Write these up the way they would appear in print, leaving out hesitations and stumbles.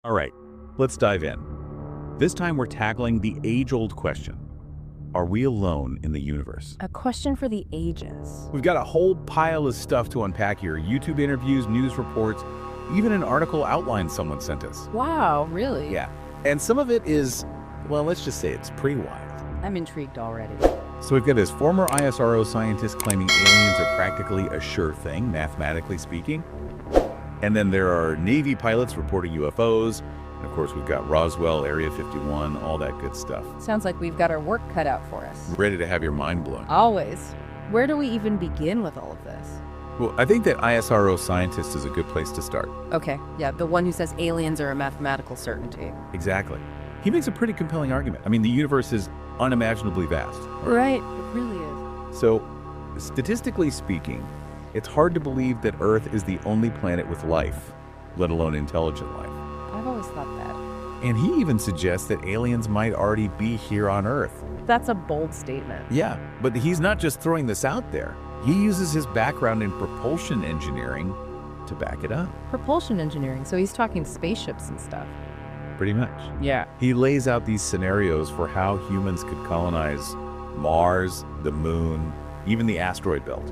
All right, let's dive in. This time we're tackling the age-old question. Are we alone in the universe? A question for the ages. We've got a whole pile of stuff to unpack here. YouTube interviews, news reports, even an article outline someone sent us. Wow, really? Yeah, and some of it is, well, let's just say it's pretty wild. I'm intrigued already. So we've got this former ISRO scientist claiming aliens are practically a sure thing, mathematically speaking. And then there are Navy pilots reporting UFOs. And of course, we've got Roswell, Area 51, all that good stuff. Sounds like we've got our work cut out for us. Ready to have your mind blown. Always. Where do we even begin with all of this? Well, I think that ISRO scientist is a good place to start. Okay, yeah, the one who says aliens are a mathematical certainty. Exactly. He makes a pretty compelling argument. I mean, the universe is unimaginably vast. Right, it really is. So, statistically speaking, it's hard to believe that Earth is the only planet with life, let alone intelligent life. I've always thought that. And he even suggests that aliens might already be here on Earth. That's a bold statement. Yeah, but he's not just throwing this out there. He uses his background in propulsion engineering to back it up. Propulsion engineering, so he's talking spaceships and stuff. Pretty much. Yeah. He lays out these scenarios for how humans could colonize Mars, the moon, even the asteroid belt.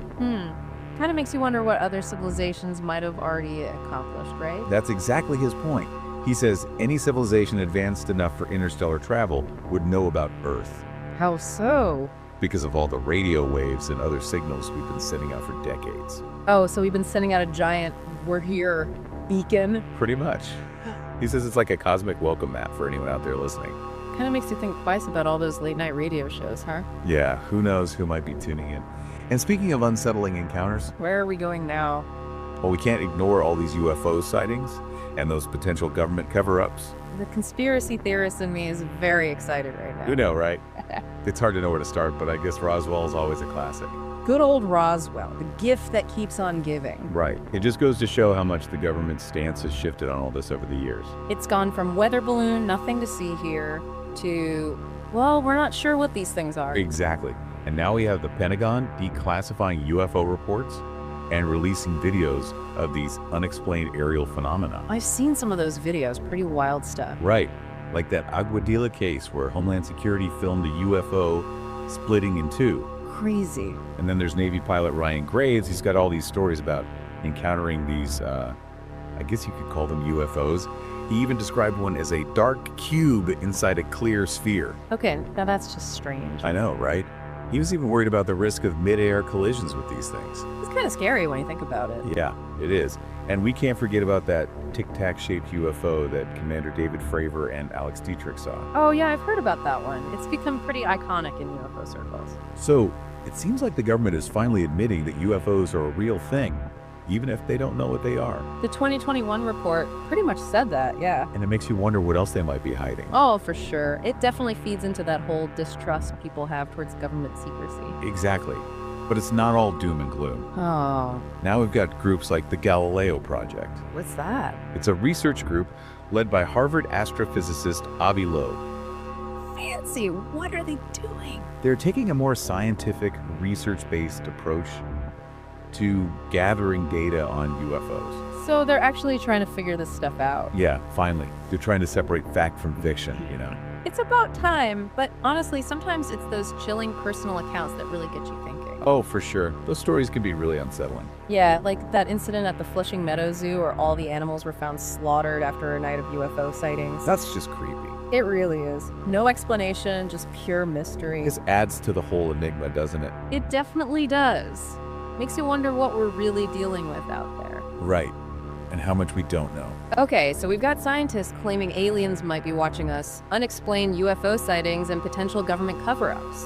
Kind of makes you wonder what other civilizations might have already accomplished, right? That's exactly his point. He says any civilization advanced enough for interstellar travel would know about Earth. How so? Because of all the radio waves and other signals we've been sending out for decades. Oh, so we've been sending out a giant "we're here" beacon? Pretty much. He says it's like a cosmic welcome mat for anyone out there listening. Kind of makes you think twice about all those late night radio shows, huh? Yeah, who knows who might be tuning in. And speaking of unsettling encounters, Where are we going now? well, we can't ignore all these UFO sightings and those potential government cover-ups. The conspiracy theorist in me is very excited right now. You know, right? It's hard to know where to start, but I guess Roswell is always a classic. Good old Roswell, the gift that keeps on giving. Right. It just goes to show how much the government's stance has shifted on all this over the years. It's gone from weather balloon, nothing to see here, to, well, we're not sure what these things are. Exactly. And now we have the Pentagon declassifying UFO reports and releasing videos of these unexplained aerial phenomena. I've seen some of those videos, pretty wild stuff. Right. Like that Aguadilla case where Homeland Security filmed a UFO splitting in two. Crazy. And then there's Navy pilot Ryan Graves. He's got all these stories about encountering these, I guess you could call them UFOs. He even described one as a dark cube inside a clear sphere. Okay, now that's just strange. I know, right? He was even worried about the risk of mid-air collisions with these things. It's kind of scary when you think about it. Yeah, it is. And we can't forget about that tic-tac-shaped UFO that Commander David Fravor and Alex Dietrich saw. Oh yeah, I've heard about that one. It's become pretty iconic in UFO circles. So, it seems like the government is finally admitting that UFOs are a real thing, even if they don't know what they are. The 2021 report pretty much said that, yeah. And it makes you wonder what else they might be hiding. Oh, for sure. It definitely feeds into that whole distrust people have towards government secrecy. Exactly. But it's not all doom and gloom. Oh. Now we've got groups like the Galileo Project. What's that? It's a research group led by Harvard astrophysicist Avi Loeb. Fancy. What are they doing? They're taking a more scientific, research-based approach to gathering data on UFOs. So they're actually trying to figure this stuff out. Yeah, finally. They're trying to separate fact from fiction, you know. It's about time, but honestly, sometimes it's those chilling personal accounts that really get you thinking. Oh, for sure. Those stories can be really unsettling. Yeah, like that incident at the Flushing Meadow Zoo where all the animals were found slaughtered after a night of UFO sightings. That's just creepy. It really is. No explanation, just pure mystery. This adds to the whole enigma, doesn't it? It definitely does. Makes you wonder what we're really dealing with out there. Right. And how much we don't know. Okay, so we've got scientists claiming aliens might be watching us, unexplained UFO sightings, and potential government cover-ups.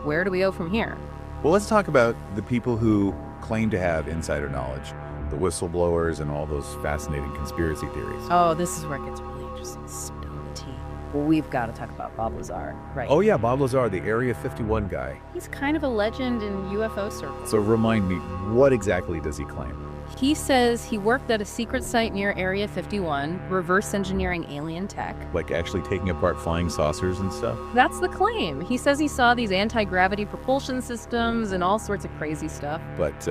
Where do we go from here? Well, let's talk about the people who claim to have insider knowledge, the whistleblowers and all those fascinating conspiracy theories. Oh, this is where it gets really interesting. Spill the tea. Well, we've got to talk about Bob Lazar, right? Oh yeah, Bob Lazar, the Area 51 guy. He's kind of a legend in UFO circles. So remind me, what exactly does he claim? He says he worked at a secret site near Area 51, reverse engineering alien tech. Like actually taking apart flying saucers and stuff? That's the claim. He says he saw these anti-gravity propulsion systems and all sorts of crazy stuff. But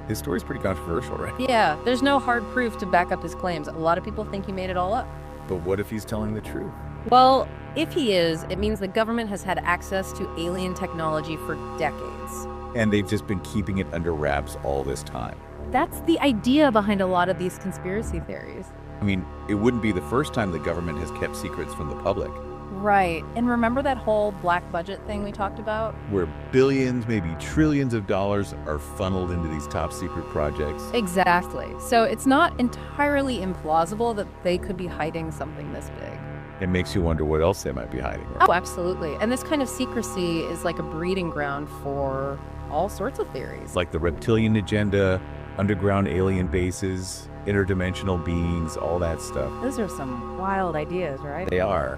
His story's pretty controversial, right? Yeah, there's no hard proof to back up his claims. A lot of people think he made it all up. But what if he's telling the truth? Well, if he is, it means the government has had access to alien technology for decades. And they've just been keeping it under wraps all this time. That's the idea behind a lot of these conspiracy theories. I mean, it wouldn't be the first time the government has kept secrets from the public. Right. And remember that whole black budget thing we talked about? Where billions, maybe trillions of dollars are funneled into these top secret projects. Exactly. So it's not entirely implausible that they could be hiding something this big. It makes you wonder what else they might be hiding. Right? Oh, absolutely. And this kind of secrecy is like a breeding ground for all sorts of theories. Like the reptilian agenda, underground alien bases, interdimensional beings, all that stuff. Those are some wild ideas, right? They are.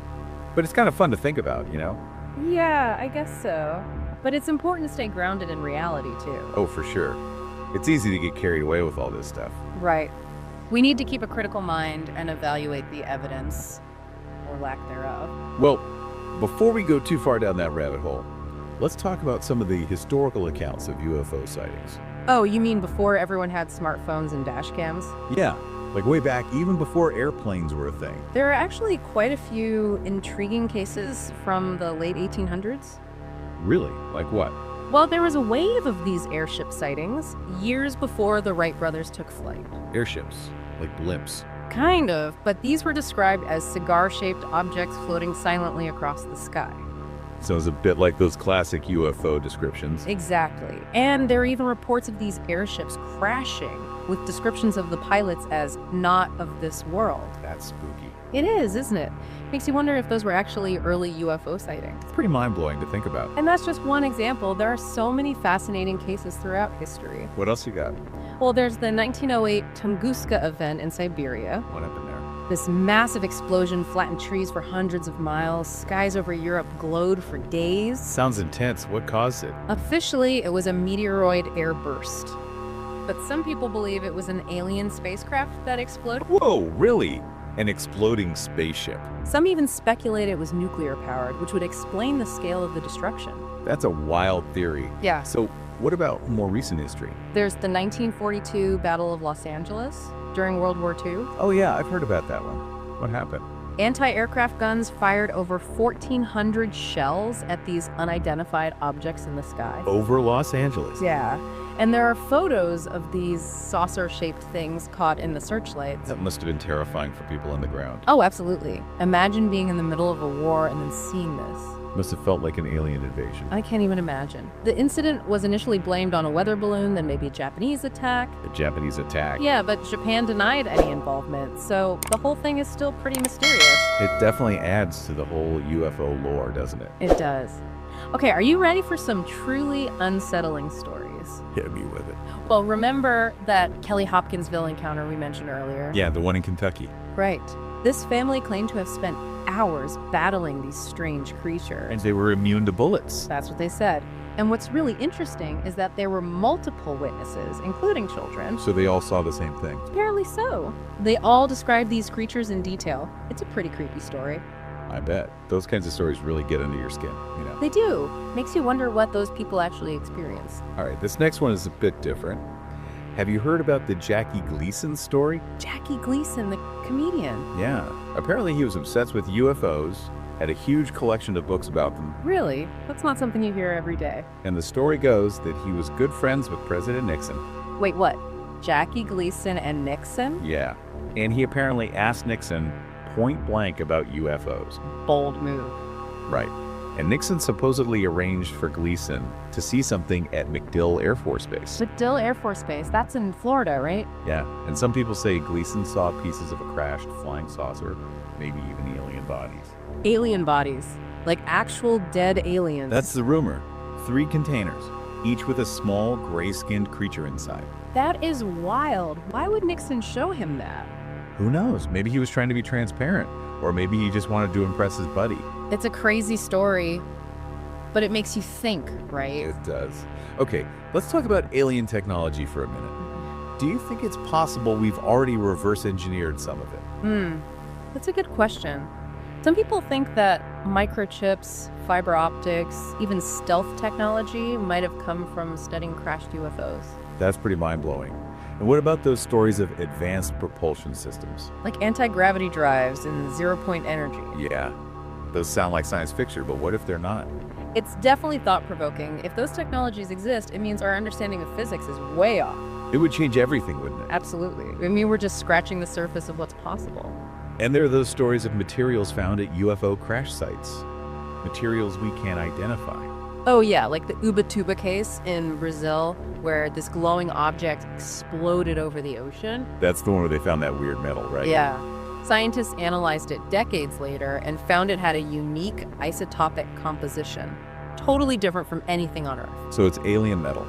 But it's kind of fun to think about, you know? Yeah, I guess so. But it's important to stay grounded in reality, too. Oh, for sure. It's easy to get carried away with all this stuff. Right. We need to keep a critical mind and evaluate the evidence, or lack thereof. Well, before we go too far down that rabbit hole, let's talk about some of the historical accounts of UFO sightings. Oh, you mean before everyone had smartphones and dash cams? Yeah, like way back, even before airplanes were a thing. There are actually quite a few intriguing cases from the late 1800s. Really? Like what? Well, there was a wave of these airship sightings years before the Wright brothers took flight. Airships, like blimps. Kind of, but these were described as cigar-shaped objects floating silently across the sky. So it's a bit like those classic UFO descriptions. Exactly. And there are even reports of these airships crashing, with descriptions of the pilots as not of this world. That's spooky. It is, isn't it? Makes you wonder if those were actually early UFO sightings. It's pretty mind-blowing to think about. And that's just one example. There are so many fascinating cases throughout history. What else you got? Well, there's the 1908 Tunguska event in Siberia. What happened there? This massive explosion flattened trees for hundreds of miles. Skies over Europe glowed for days. Sounds intense. What caused it? Officially, it was a meteoroid airburst. But some people believe it was an alien spacecraft that exploded. Whoa, really? An exploding spaceship. Some even speculate it was nuclear powered, which would explain the scale of the destruction. That's a wild theory. Yeah. So what about more recent history? There's the 1942 Battle of Los Angeles during World War II. Oh yeah, I've heard about that one. What happened? Anti-aircraft guns fired over 1,400 shells at these unidentified objects in the sky. Over Los Angeles? Yeah. And there are photos of these saucer-shaped things caught in the searchlights. That must have been terrifying for people on the ground. Oh, absolutely. Imagine being in the middle of a war and then seeing this. Must have felt like an alien invasion. I can't even imagine. The incident was initially blamed on a weather balloon, then maybe a Japanese attack. A Japanese attack. Yeah, but Japan denied any involvement, so the whole thing is still pretty mysterious. It definitely adds to the whole UFO lore, doesn't it? It does. Okay, are you ready for some truly unsettling stories? Hit me with it. Well, remember that Kelly Hopkinsville encounter we mentioned earlier? Yeah, the one in Kentucky. Right. This family claimed to have spent hours battling these strange creatures. And they were immune to bullets. That's what they said. And what's really interesting is that there were multiple witnesses, including children. So they all saw the same thing. Apparently so. They all described these creatures in detail. It's a pretty creepy story. I bet. Those kinds of stories really get under your skin, you know. They do. Makes you wonder what those people actually experienced. All right, this next one is a bit different. Have you heard about the Jackie Gleason story? Jackie Gleason, the comedian. Yeah. Apparently he was obsessed with UFOs, had a huge collection of books about them. Really? That's not something you hear every day. And the story goes that he was good friends with President Nixon. Wait, what? Jackie Gleason and Nixon? Yeah. And he apparently asked Nixon point blank about UFOs. Bold move. Right. And Nixon supposedly arranged for Gleason to see something at MacDill Air Force Base. MacDill Air Force Base, that's in Florida, right? Yeah. And some people say Gleason saw pieces of a crashed flying saucer, maybe even alien bodies. Alien bodies. Like actual dead aliens. That's the rumor. 3 containers, each with a small gray-skinned creature inside. That is wild. Why would Nixon show him that? Who knows? Maybe he was trying to be transparent, or maybe he just wanted to impress his buddy. It's a crazy story, but it makes you think, right? It does. Okay, let's talk about alien technology for a minute. Do you think it's possible we've already reverse engineered some of it? That's a good question. Some people think that microchips, fiber optics, even stealth technology might have come from studying crashed UFOs. That's pretty mind-blowing. And what about those stories of advanced propulsion systems? Like anti-gravity drives and zero-point energy. Yeah, those sound like science fiction, but what if they're not? It's definitely thought-provoking. If those technologies exist, it means our understanding of physics is way off. It would change everything, wouldn't it? Absolutely. I mean, we're just scratching the surface of what's possible. And there are those stories of materials found at UFO crash sites. Materials we can't identify. Oh yeah, like the Ubatuba case in Brazil, where this glowing object exploded over the ocean. That's the one where they found that weird metal, right? Yeah. Scientists analyzed it decades later and found it had a unique isotopic composition, totally different from anything on Earth. So it's alien metal.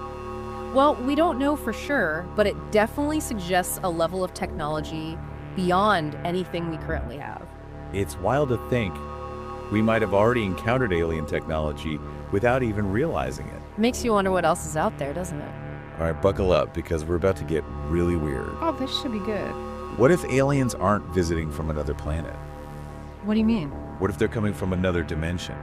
Well, we don't know for sure, but it definitely suggests a level of technology beyond anything we currently have. It's wild to think we might have already encountered alien technology without even realizing it. Makes you wonder what else is out there, doesn't it? All right, buckle up because we're about to get really weird. Oh, this should be good. What if aliens aren't visiting from another planet? What do you mean? What if they're coming from another dimension?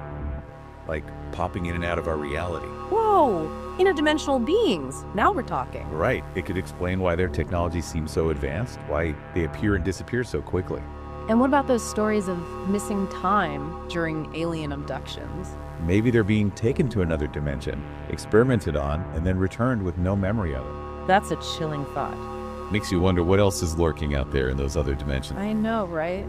Like popping in and out of our reality? Whoa! Interdimensional beings. Now we're talking. Right. It could explain why their technology seems so advanced, why they appear and disappear so quickly. And what about those stories of missing time during alien abductions? Maybe they're being taken to another dimension, experimented on, and then returned with no memory of it. That's a chilling thought. Makes you wonder what else is lurking out there in those other dimensions. I know, right?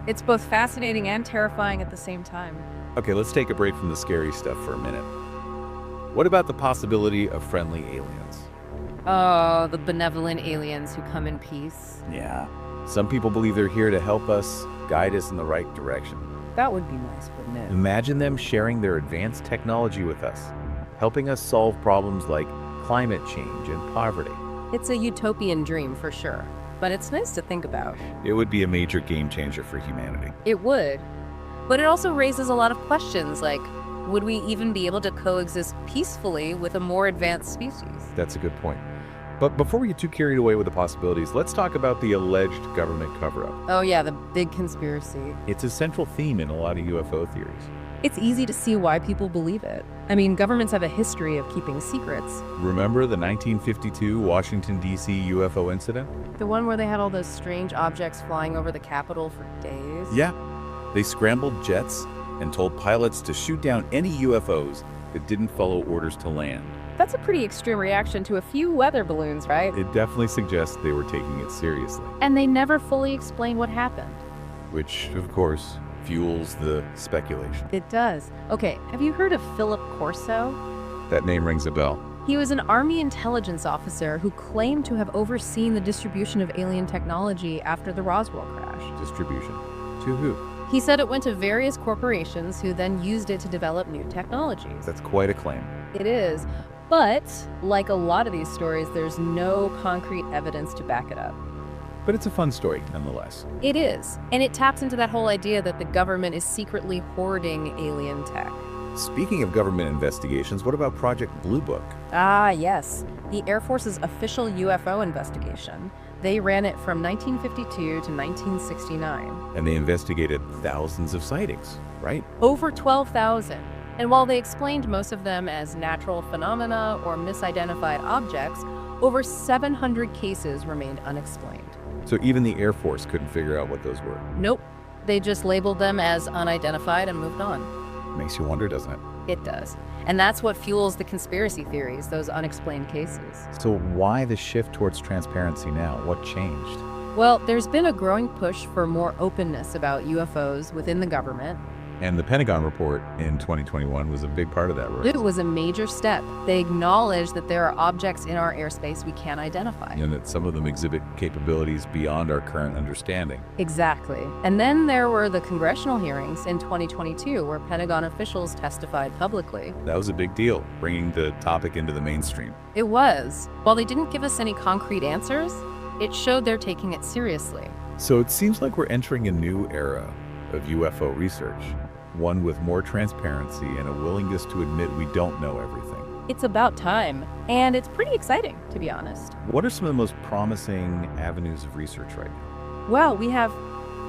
It's both fascinating and terrifying at the same time. Okay, let's take a break from the scary stuff for a minute. What about the possibility of friendly aliens? Oh, the benevolent aliens who come in peace. Yeah. Some people believe they're here to help us, guide us in the right direction. That would be nice, wouldn't it? Imagine them sharing their advanced technology with us, helping us solve problems like climate change and poverty. It's a utopian dream for sure, but it's nice to think about. It would be a major game changer for humanity. It would. But it also raises a lot of questions like, would we even be able to coexist peacefully with a more advanced species? That's a good point. But before we get too carried away with the possibilities, let's talk about the alleged government cover-up. Oh yeah, the big conspiracy. It's a central theme in a lot of UFO theories. It's easy to see why people believe it. I mean, governments have a history of keeping secrets. Remember the 1952 Washington, D.C. UFO incident? The one where they had all those strange objects flying over the Capitol for days? Yeah. They scrambled jets and told pilots to shoot down any UFOs that didn't follow orders to land. That's a pretty extreme reaction to a few weather balloons, right? It definitely suggests they were taking it seriously. And they never fully explain what happened. Which, of course, fuels the speculation. It does. Okay, have you heard of Philip Corso? That name rings a bell. He was an Army intelligence officer who claimed to have overseen the distribution of alien technology after the Roswell crash. Distribution. To who? He said it went to various corporations who then used it to develop new technologies. That's quite a claim. It is. But, like a lot of these stories, there's no concrete evidence to back it up. But it's a fun story, nonetheless. It is. And it taps into that whole idea that the government is secretly hoarding alien tech. Speaking of government investigations, what about Project Blue Book? Ah, yes. The Air Force's official UFO investigation. They ran it from 1952 to 1969. And they investigated thousands of sightings, right? Over 12,000. And while they explained most of them as natural phenomena or misidentified objects, over 700 cases remained unexplained. So even the Air Force couldn't figure out what those were. Nope. They just labeled them as unidentified and moved on. Makes you wonder, doesn't it? It does. And that's what fuels the conspiracy theories, those unexplained cases. So why the shift towards transparency now? What changed? Well, there's been a growing push for more openness about UFOs within the government. And the Pentagon report in 2021 was a big part of that race. It was a major step. They acknowledged that there are objects in our airspace we can't identify. And that some of them exhibit capabilities beyond our current understanding. Exactly. And then there were the congressional hearings in 2022 where Pentagon officials testified publicly. That was a big deal, bringing the topic into the mainstream. It was. While they didn't give us any concrete answers, it showed they're taking it seriously. So it seems like we're entering a new era of UFO research, one with more transparency and a willingness to admit we don't know everything. It's about time, and it's pretty exciting, to be honest. What are some of the most promising avenues of research right now? Well, we have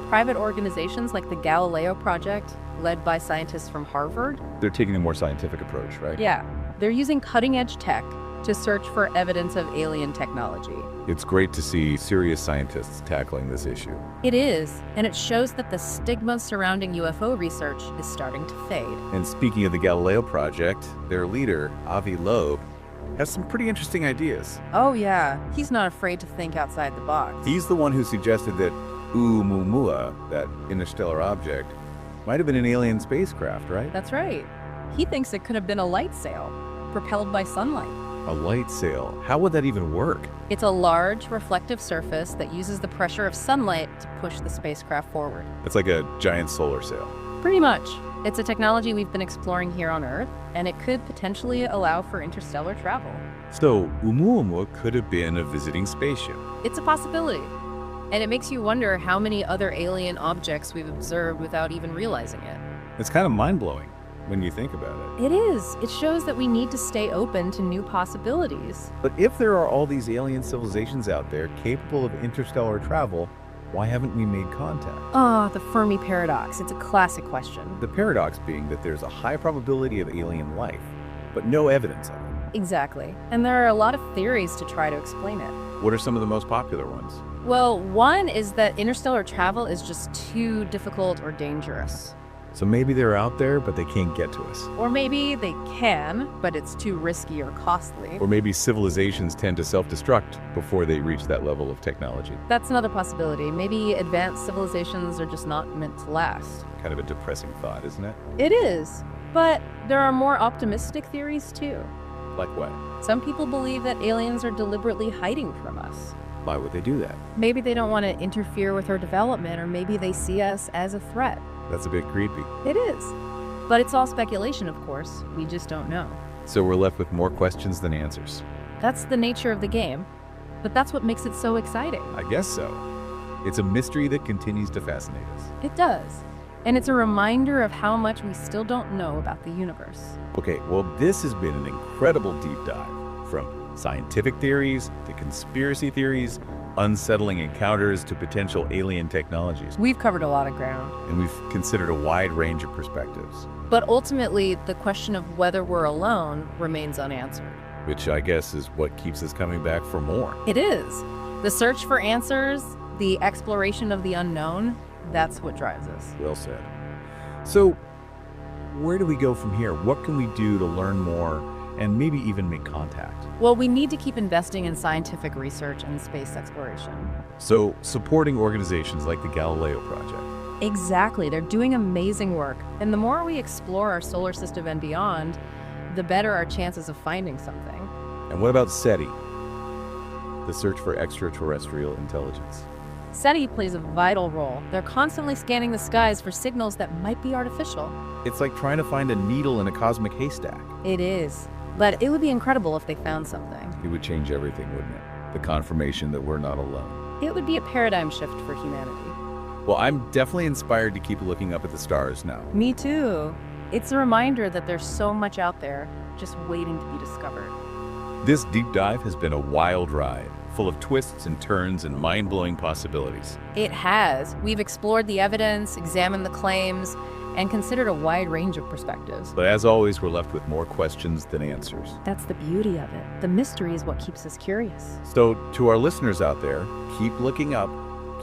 private organizations like the Galileo Project, led by scientists from Harvard. They're taking a more scientific approach, right? Yeah, they're using cutting-edge tech to search for evidence of alien technology. It's great to see serious scientists tackling this issue. It is, and it shows that the stigma surrounding UFO research is starting to fade. And speaking of the Galileo Project, their leader, Avi Loeb, has some pretty interesting ideas. Oh yeah, he's not afraid to think outside the box. He's the one who suggested that Oumuamua, that interstellar object, might have been an alien spacecraft, right? That's right. He thinks it could have been a light sail, propelled by sunlight. A light sail. How would that even work? It's a large, reflective surface that uses the pressure of sunlight to push the spacecraft forward. It's like a giant solar sail. Pretty much. It's a technology we've been exploring here on Earth, and it could potentially allow for interstellar travel. So Oumuamua could have been a visiting spaceship. It's a possibility. And it makes you wonder how many other alien objects we've observed without even realizing it. It's kind of mind-blowing when you think about it. It is. It shows that we need to stay open to new possibilities. But if there are all these alien civilizations out there capable of interstellar travel, why haven't we made contact? Ah, the Fermi paradox. It's a classic question. The paradox being that there's a high probability of alien life, but no evidence of it. Exactly. And there are a lot of theories to try to explain it. What are some of the most popular ones? Well, one is that interstellar travel is just too difficult or dangerous. So maybe they're out there, but they can't get to us. Or maybe they can, but it's too risky or costly. Or maybe civilizations tend to self-destruct before they reach that level of technology. That's another possibility. Maybe advanced civilizations are just not meant to last. Kind of a depressing thought, isn't it? It is. But there are more optimistic theories too. Like what? Some people believe that aliens are deliberately hiding from us. Why would they do that? Maybe they don't want to interfere with our development, or maybe they see us as a threat. That's a bit creepy. It is. But it's all speculation, of course. We just don't know. So we're left with more questions than answers. That's the nature of the game. But that's what makes it so exciting. I guess so. It's a mystery that continues to fascinate us. It does. And it's a reminder of how much we still don't know about the universe. Okay, well, this has been an incredible deep dive. From scientific theories to conspiracy theories, unsettling encounters to potential alien technologies. We've covered a lot of ground. And we've considered a wide range of perspectives. But ultimately, the question of whether we're alone remains unanswered. Which I guess is what keeps us coming back for more. It is. The search for answers, the exploration of the unknown, that's what drives us. Well said. So, where do we go from here? What can we do to learn more and maybe even make contact? Well, we need to keep investing in scientific research and space exploration. So, supporting organizations like the Galileo Project. Exactly. They're doing amazing work. And the more we explore our solar system and beyond, the better our chances of finding something. And what about SETI, the search for extraterrestrial intelligence? SETI plays a vital role. They're constantly scanning the skies for signals that might be artificial. It's like trying to find a needle in a cosmic haystack. It is. But it would be incredible if they found something. It would change everything, wouldn't it? The confirmation that we're not alone. It would be a paradigm shift for humanity. Well, I'm definitely inspired to keep looking up at the stars now. Me too. It's a reminder that there's so much out there just waiting to be discovered. This deep dive has been a wild ride, full of twists and turns and mind-blowing possibilities. It has. We've explored the evidence, examined the claims, and considered a wide range of perspectives. But as always, we're left with more questions than answers. That's the beauty of it. The mystery is what keeps us curious. So to our listeners out there, keep looking up,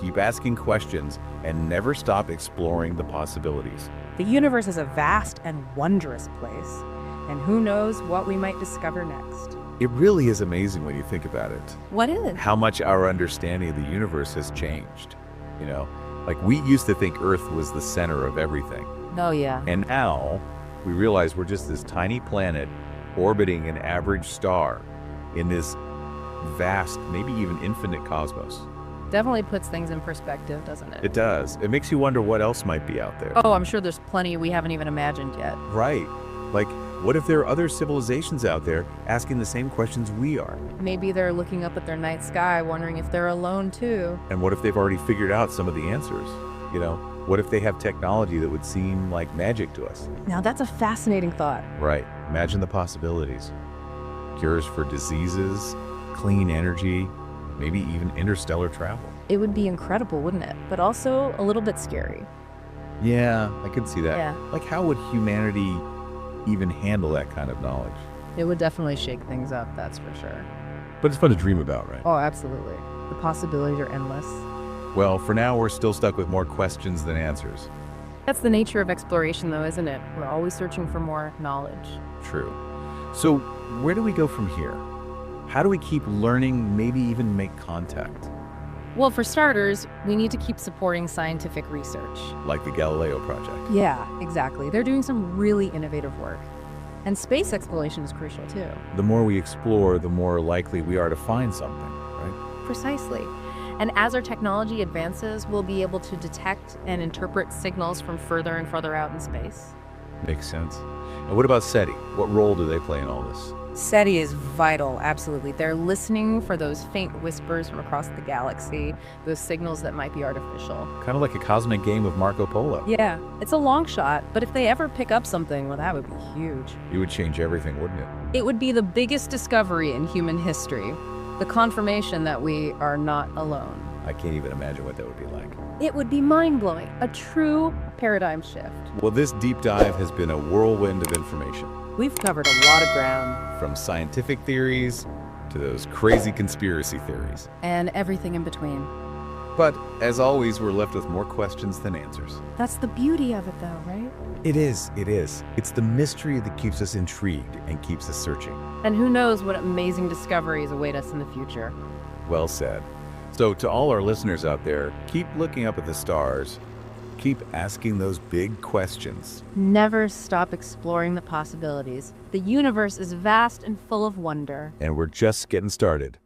keep asking questions, and never stop exploring the possibilities. The universe is a vast and wondrous place, and who knows what we might discover next. It really is amazing when you think about it. What is? How much our understanding of the universe has changed. You know, like we used to think Earth was the center of everything. Oh, yeah. And now we realize we're just this tiny planet orbiting an average star in this vast, maybe even infinite cosmos. Definitely puts things in perspective, doesn't it? It does. It makes you wonder what else might be out there. Oh, I'm sure there's plenty we haven't even imagined yet. Right. Like, what if there are other civilizations out there asking the same questions we are? Maybe they're looking up at their night sky, wondering if they're alone too. And what if they've already figured out some of the answers? You know, what if they have technology that would seem like magic to us? Now that's a fascinating thought. Right. Imagine the possibilities. Cures for diseases, clean energy, maybe even interstellar travel. It would be incredible, wouldn't it? But also a little bit scary. Yeah, I could see that. Yeah. Like, how would humanity even handle that kind of knowledge? It would definitely shake things up, that's for sure. But it's fun to dream about, right? Oh, absolutely. The possibilities are endless. Well, for now, we're still stuck with more questions than answers. That's the nature of exploration, though, isn't it? We're always searching for more knowledge. True. So, where do we go from here? How do we keep learning, maybe even make contact? Well, for starters, we need to keep supporting scientific research. Like the Galileo Project. Yeah, exactly. They're doing some really innovative work. And space exploration is crucial, too. The more we explore, the more likely we are to find something, right? Precisely. And as our technology advances, we'll be able to detect and interpret signals from further and further out in space. Makes sense. And what about SETI? What role do they play in all this? SETI is vital, absolutely. They're listening for those faint whispers from across the galaxy, those signals that might be artificial. Kind of like a cosmic game of Marco Polo. Yeah, it's a long shot, but if they ever pick up something, well, that would be huge. It would change everything, wouldn't it? It would be the biggest discovery in human history, the confirmation that we are not alone. I can't even imagine what that would be like. It would be mind-blowing, a true paradigm shift. Well, this deep dive has been a whirlwind of information. We've covered a lot of ground. From scientific theories to those crazy conspiracy theories. And everything in between. But, as always, we're left with more questions than answers. That's the beauty of it, though, right? It is. It's the mystery that keeps us intrigued and keeps us searching. And who knows what amazing discoveries await us in the future. Well said. So, to all our listeners out there, keep looking up at the stars. Keep asking those big questions. Never stop exploring the possibilities. The universe is vast and full of wonder. And we're just getting started.